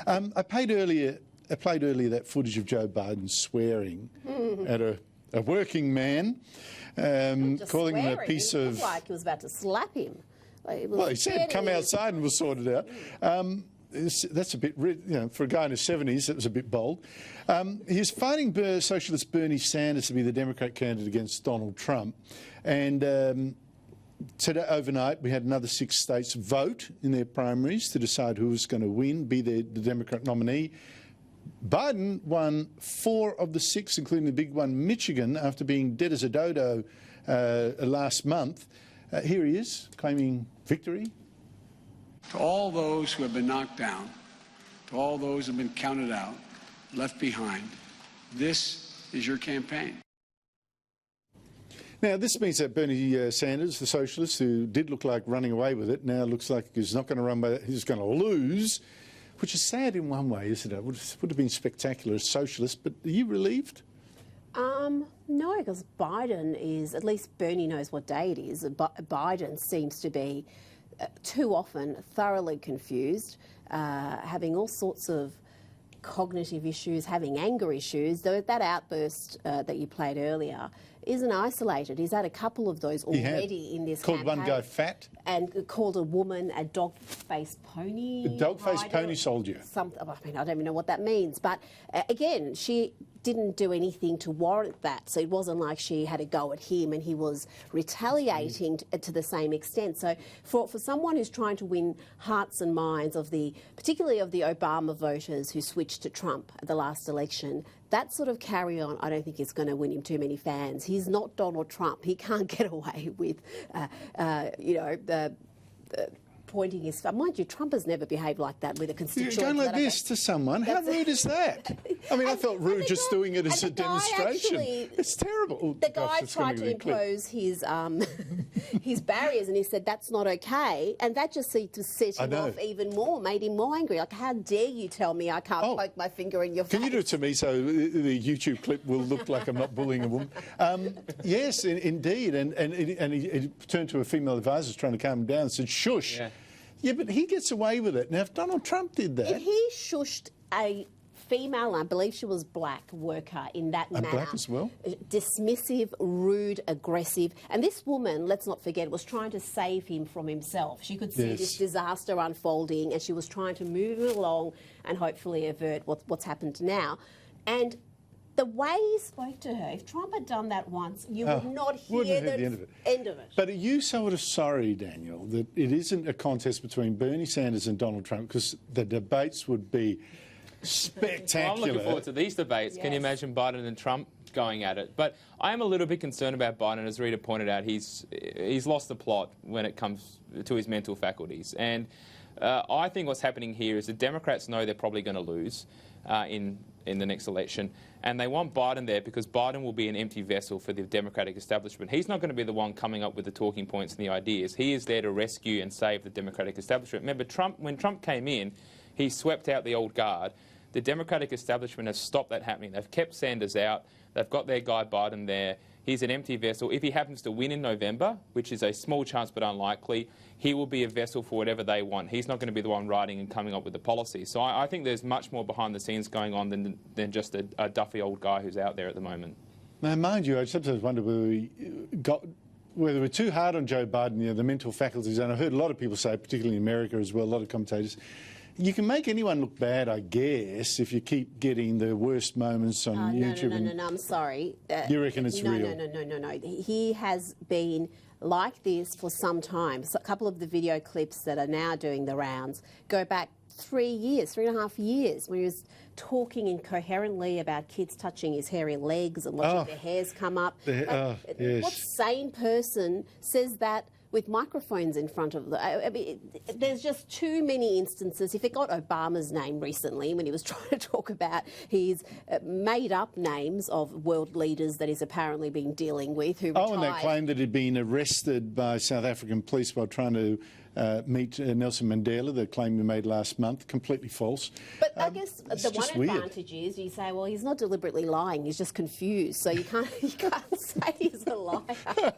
I played earlier that footage of Joe Biden swearing at a working man, calling him a piece of... It looked like he was about to slap him. Well, he said, come outside and we'll sort it out. That's a bit, for a guy in his 70s, that was a bit bold. He's fighting socialist Bernie Sanders to be the Democrat candidate against Donald Trump. And today, overnight, we had another 6 states vote in their primaries to decide who was going to win, be the Democrat nominee. Biden won 4 of the 6, including the big one, Michigan, after being dead as a dodo last month. Here he is, claiming victory. To all those who have been knocked down, to all those who have been counted out, left behind, this is your campaign. Now, this means that Bernie Sanders, the socialist, who did look like running away with it, now looks like he's not going to run, but he's going to lose, which is sad in one way, isn't it? It would have been spectacular as socialist, but are you relieved? No, because Biden is, at least Bernie knows what day it is. Biden seems to be too often thoroughly confused, having all sorts of cognitive issues, having anger issues. That outburst that you played earlier isn't isolated. He's had a couple of those already in this campaign. Called one guy fat. And called a woman a dog-faced pony. A dog-faced pony soldier. I mean, I don't even know what that means. But again, she didn't do anything to warrant that. So it wasn't like she had a go at him and he was retaliating to the same extent. So for someone who's trying to win hearts and minds of particularly of the Obama voters who switched to Trump at the last election, that sort of carry on, I don't think is going to win him too many fans. He's not Donald Trump. He can't get away with, pointing his thumb. Mind you, Trump has never behaved like that with a constituent. You're going like this to someone? How rude is that? I mean, I felt rude just doing it as a demonstration. It's terrible. The guy tried to impose his his barriers, and he said that's not okay, and that just seemed to set him off even more, made him more angry. Like, how dare you tell me I can't poke my finger in your face? Can you do it to me so the YouTube clip will look like I'm not bullying a woman? Yes, indeed, and he turned to a female advisor trying to calm him down and said, shush. Yeah, but he gets away with it. Now, if Donald Trump did that... If he shushed a female, I believe she was black, worker in that manner... black as well? Dismissive, rude, aggressive. And this woman, let's not forget, was trying to save him from himself. She could see this disaster unfolding and she was trying to move him along and hopefully avert what's happened now. And the way he spoke to her, if Trump had done that once, you would not hear the end of it. But are you sort of sorry, Daniel, that it isn't a contest between Bernie Sanders and Donald Trump, because the debates would be spectacular? Well, I'm looking forward to these debates. Yes. Can you imagine Biden and Trump going at it? But I am a little bit concerned about Biden. As Rita pointed out, he's lost the plot when it comes to his mental faculties. And I think what's happening here is the Democrats know they're probably going to lose in the next election, and they want Biden there because Biden will be an empty vessel for the Democratic establishment. He's not going to be the one coming up with the talking points and the ideas. He is there to rescue and save the Democratic establishment. Remember, when Trump came in, he swept out the old guard. The Democratic establishment has stopped that happening. They've kept Sanders out. They've got their guy Biden there. He's an empty vessel. If he happens to win in November, which is a small chance but unlikely, he will be a vessel for whatever they want. He's not going to be the one writing and coming up with the policy. So I think there's much more behind the scenes going on than just a duffy old guy who's out there at the moment. Now, mind you, I sometimes wonder whether we're too hard on Joe Biden, the mental faculties, and I've heard a lot of people say, particularly in America as well, a lot of commentators, you can make anyone look bad, I guess, if you keep getting the worst moments on YouTube. No, I'm sorry. You reckon it's real? No. He has been like this for some time. So a couple of the video clips that are now doing the rounds go back 3.5 years, when he was talking incoherently about kids touching his hairy legs and watching their hairs come up. What sane person says that with microphones in front of them? I mean, there's just too many instances. He forgot Obama's name recently when he was trying to talk about his made-up names of world leaders that he's apparently been dealing with who retired. And they claimed that he'd been arrested by South African police while trying to meet Nelson Mandela, the claim he made last month. Completely false. But I guess the one advantage is you say, well, he's not deliberately lying, he's just confused, so you can't say he's a liar.